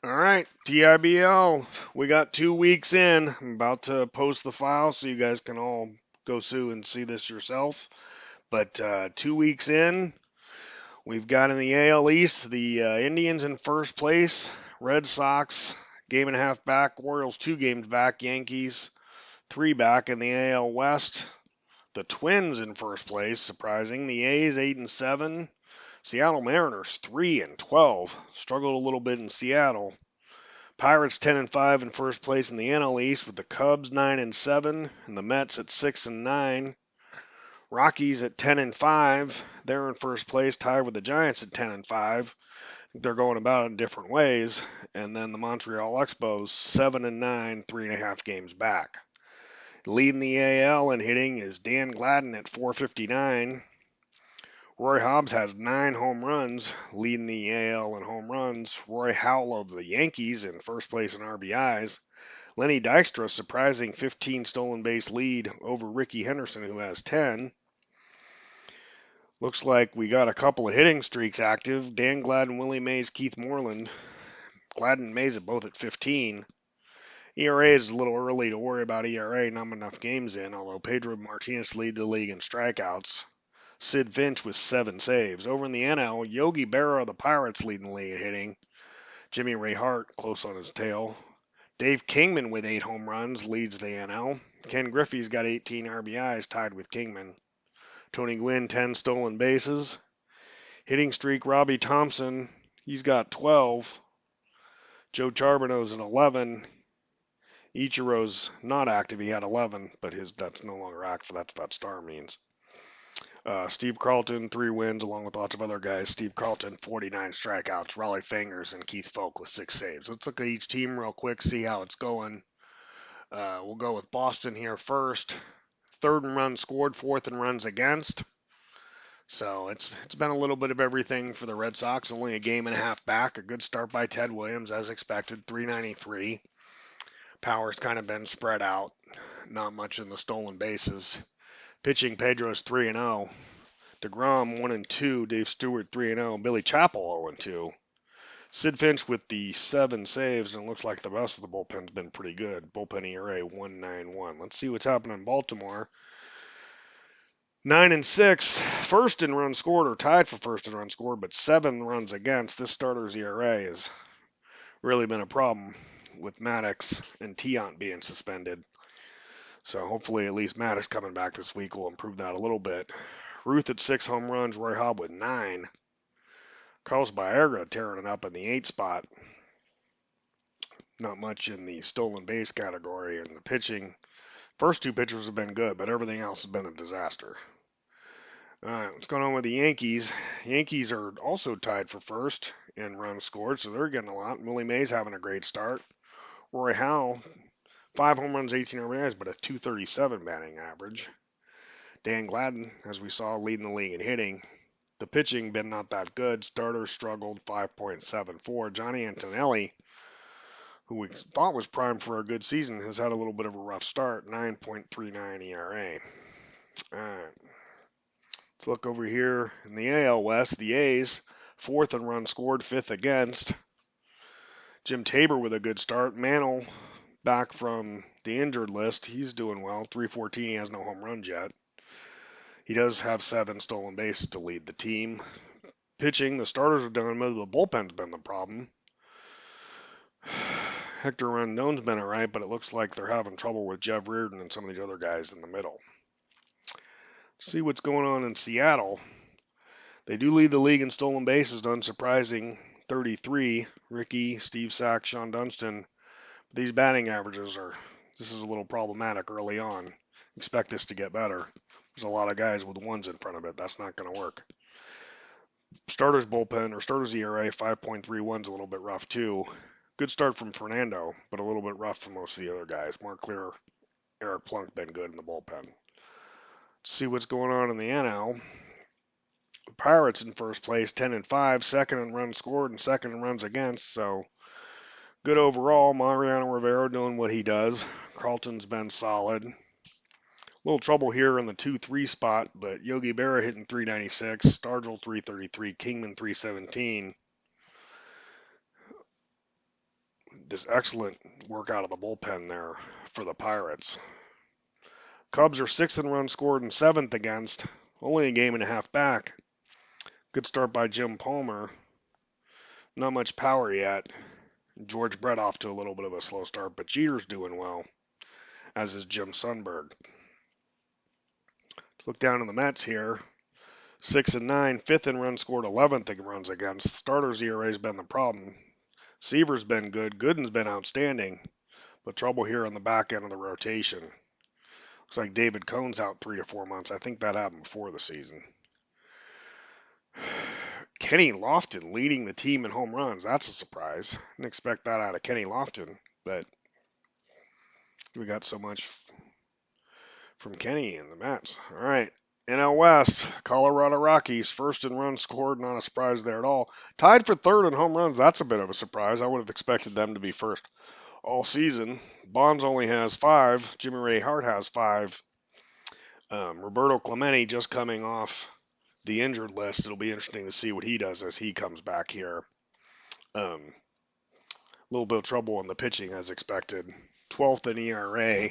All right, TIBL. We got 2 weeks in. I'm about to post the file so you guys can all go through and see this yourself. But 2 weeks in, we've got in the AL East the Indians in first place, Red Sox game and a half back, Orioles 2 games back, Yankees 3 back in the AL West. The Twins in first place, surprising. The A's 8-7, Seattle Mariners 3-12. Struggled a little bit in Seattle. Pirates 10-5 in first place in the NL East with the Cubs 9-7 and the Mets at 6-9. Rockies at 10-5. They're in first place, tied with the Giants at 10-5. They're going about it in different ways. And then the Montreal Expos 7-9, 3.5 games back. Leading the AL in hitting is Dan Gladden at 459. Roy Hobbs has 9 home runs, leading the AL in home runs. Roy Howell of the Yankees in first place in RBIs. Lenny Dykstra surprising 15 stolen base lead over Ricky Henderson, who has 10. Looks like we got a couple of hitting streaks active. Dan Gladden, Willie Mays, Keith Moreland. Gladden and Mays are both at 15. ERA is a little early to worry about ERA, not enough games in, although Pedro Martinez leads the league in strikeouts. Sid Finch with 7 saves. Over in the NL, Yogi Berra of the Pirates leading the league in hitting. Jimmy Ray Hart close on his tail. Dave Kingman with 8 home runs leads the NL. Ken Griffey's got 18 RBIs, tied with Kingman. Tony Gwynn 10 stolen bases. Hitting streak Robbie Thompson, he's got 12. Joe Charbonneau's at 11. Ichiro's not active, he had 11, but that's no longer active. That's what that star means. Steve Carlton, 3 wins, along with lots of other guys. Steve Carlton, 49 strikeouts. Raleigh Fingers and Keith Folk with 6 saves. Let's look at each team real quick, see how it's going. We'll go with Boston here first. Third in runs scored, fourth in runs against. So it's been a little bit of everything for the Red Sox. Only a game and a half back. A good start by Ted Williams, as expected, 393. Power's kind of been spread out. Not much in the stolen bases. Pitching, Pedro's 3-0. DeGrom 1-2. Dave Stewart 3-0. Billy Chappell 0-2. Sid Finch with the 7 saves, and it looks like the rest of the bullpen's been pretty good. Bullpen ERA 1.91. Let's see what's happening in Baltimore. 9-6, first in runs scored, or tied for first in runs scored, but 7 runs against. This starter's ERA has really been a problem with Maddox and Tiant being suspended. So hopefully at least Maddox coming back this week will improve that a little bit. Ruth at 6 home runs, Roy Hobb with 9. Carlos Baerga tearing it up in the 8 spot. Not much in the stolen base category, and the pitching. First 2 pitchers have been good, but everything else has been a disaster. All right, what's going on with the Yankees? Yankees are also tied for first in runs scored, so they're getting a lot. Willie Mays having a great start. Roy Howell, 5 home runs, 18 RBIs, but a 237 batting average. Dan Gladden, as we saw, leading the league in hitting. The pitching been not that good. Starters struggled, 5.74. Johnny Antonelli, who we thought was primed for a good season, has had a little bit of a rough start, 9.39 ERA. All right. Let's look over here in the AL West. The A's, 4th in runs scored, 5th against. Jim Tabor with a good start. Mantle back from the injured list. He's doing well. 314. He has no home runs yet. He does have 7 stolen bases to lead the team. Pitching, the starters are done. The bullpen's been the problem. Hector Rendon's been all right, but it looks like they're having trouble with Jeff Reardon and some of these other guys in the middle. See what's going on in Seattle. They do lead the league in stolen bases, unsurprising, 33. Ricky, Steve Sack, Sean Dunston. But these batting averages this is a little problematic early on. Expect this to get better. There's a lot of guys with 1s in front of it. That's not going to work. Starters bullpen, or starters ERA, 5.31 is a little bit rough too. Good start from Fernando, but a little bit rough for most of the other guys. Mark Clear, Eric Plunk been good in the bullpen. Let's see what's going on in the NL. Pirates in first place, 10-5, second in runs scored and second in runs against. So good overall. Mariano Rivera doing what he does. Carlton's been solid. A little trouble here in the 2-3 spot, but Yogi Berra hitting 396, Stargell 333, Kingman 317. this excellent work out of the bullpen there for the Pirates. Cubs are 6th in runs scored and 7th against, only a game and a half back. Good start by Jim Palmer. Not much power yet. George Brett off to a little bit of a slow start, but Jeter's doing well, as is Jim Sundberg. Look down in the Mets here. 6 and 9, 5th in runs scored, 11th in runs against. Starters ERA has been the problem. Seaver's been good. Gooden's been outstanding, but trouble here on the back end of the rotation. Looks like David Cohn's out 3 to 4 months. I think that happened before the season. Kenny Lofton leading the team in home runs. That's a surprise. Didn't expect that out of Kenny Lofton, but we got so much from Kenny and the Mets. All right. NL West, Colorado Rockies, 1st in runs scored, not a surprise there at all. Tied for 3rd in home runs, that's a bit of a surprise. I would have expected them to be first all season. Bonds only has 5. Jimmy Ray Hart has 5. Roberto Clemente just coming off the injured list. It'll be interesting to see what he does as he comes back here. A little bit of trouble in the pitching as expected. 12th in ERA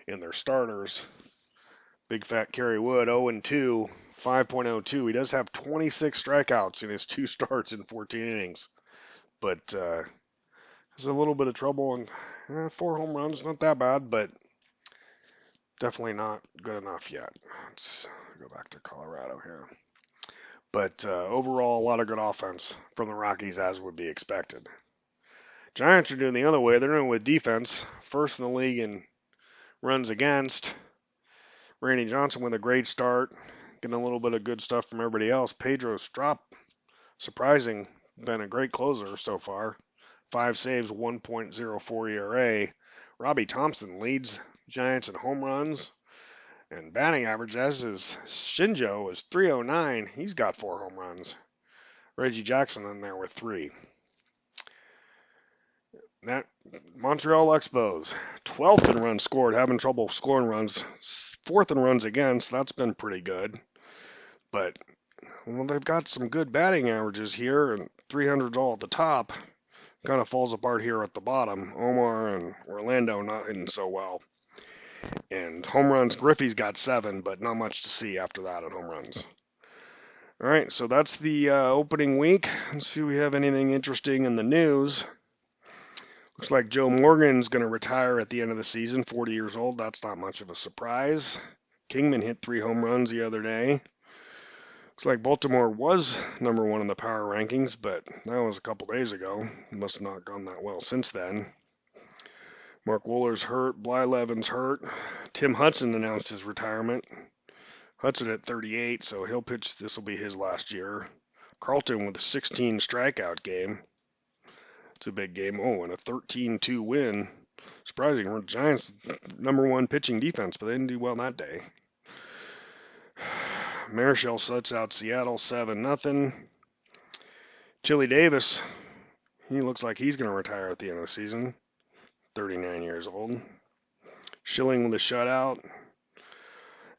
in their starters. Big fat Kerry Wood, 0-2, 5.02. He does have 26 strikeouts in his 2 starts in 14 innings. But has a little bit of trouble, and 4 home runs, not that bad, but definitely not good enough yet. Let's go back to Colorado here. But overall, a lot of good offense from the Rockies, as would be expected. Giants are doing the other way. They're doing it with defense. 1st in the league in runs against. Randy Johnson with a great start, getting a little bit of good stuff from everybody else. Pedro Strop, surprising, been a great closer so far. 5 saves, 1.04 ERA. Robbie Thompson leads Giants in home runs and batting average, as is Shinjo, is 309. He's got 4 home runs. Reggie Jackson in there with 3. That Montreal Expos, 12th in runs scored, having trouble scoring runs. 4th in runs against, that's been pretty good. But they've got some good batting averages here, and 300's all at the top. Kind of falls apart here at the bottom. Omar and Orlando not hitting so well. And home runs, Griffey's got 7, but not much to see after that on home runs. All right, so that's the opening week. Let's see if we have anything interesting in the news. Looks like Joe Morgan's going to retire at the end of the season, 40 years old. That's not much of a surprise. Kingman hit 3 home runs the other day. Looks like Baltimore was number 1 in the power rankings, but that was a couple days ago. It must have not gone that well since then. Mark Wohler's hurt. Blyleven's hurt. Tim Hudson announced his retirement. Hudson at 38, so he'll pitch. This will be his last year. Carlton with a 16 strikeout game. It's a big game. Oh, and a 13-2 win. Surprising. Giants number 1 pitching defense, but they didn't do well that day. Marichal shuts out Seattle 7-0. Chili Davis, he looks like he's going to retire at the end of the season. 39 years old. Schilling with a shutout.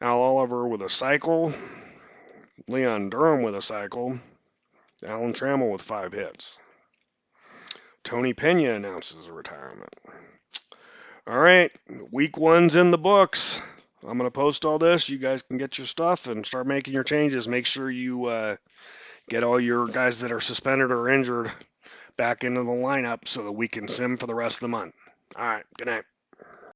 Al Oliver with a cycle. Leon Durham with a cycle. Alan Trammell with 5 hits. Tony Pena announces a retirement. All right, week 1's in the books. I'm going to post all this. You guys can get your stuff and start making your changes. Make sure you get all your guys that are suspended or injured back into the lineup so that we can sim for the rest of the month. All right, good night.